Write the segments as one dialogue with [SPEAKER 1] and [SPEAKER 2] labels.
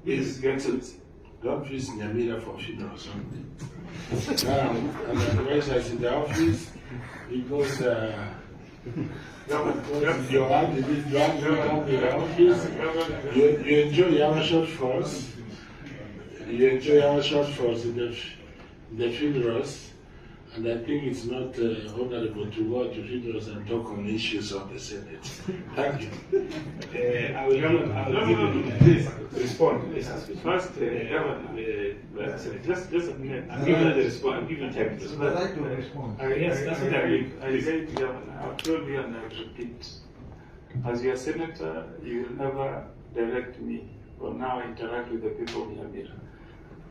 [SPEAKER 1] Yes, Your Excellency.
[SPEAKER 2] Don't use Nyamira for funeral or something. And otherwise I in the office because your hand is this drunk, you come to the office, you enjoy our short force, you enjoy our short force in the funerals, and I think it's not honorable to go to funerals and talk on issues of the Senate. Thank you.
[SPEAKER 1] I will please respond. First, just a minute. I'll give you the response. I'll give you time.
[SPEAKER 3] I'd like to respond.
[SPEAKER 1] Yes, that's what I mean. I say to Governor, I've told you and I repeat. As your senator, you will never direct me or now interact with the people of Nyamira.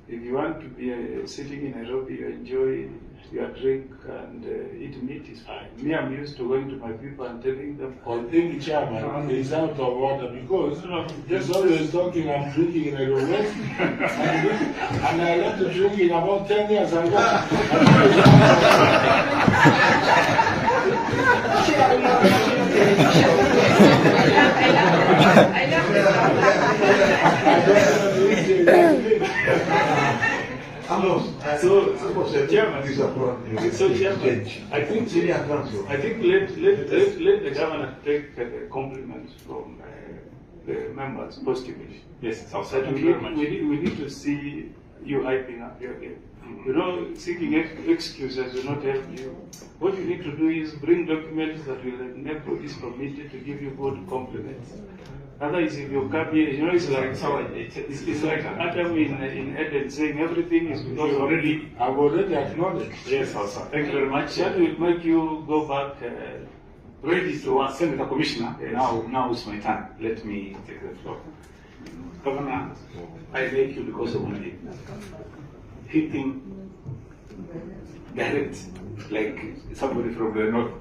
[SPEAKER 1] If you want to be sitting in Nairobi, you enjoy your drink and eat meat is fine. Me, I'm used to going to my people and telling them.
[SPEAKER 2] I think the chairman is out of order because he's always talking and drinking in a way. And I learned to drink in about 10 years ago.
[SPEAKER 1] Chairman, I think let the governor take the compliments from the members positively.
[SPEAKER 4] Yes,
[SPEAKER 1] Thank you very much. We need to see you hyping up your game. You know, seeking excuses will not help you. What you need to do is bring documents that will enable this committee to give you good compliments. Otherwise, if you come here, you know, it's like Adam in Eden saying everything is because
[SPEAKER 2] I've already acknowledged.
[SPEAKER 4] Yes, sir. Thank you very much.
[SPEAKER 1] That will make you go back ready to work.
[SPEAKER 4] Senator Commissioner,
[SPEAKER 1] Yes.
[SPEAKER 4] now it's my turn. Let me take the floor. Governor, I thank you because of one thing. Hitting direct, like somebody from the north.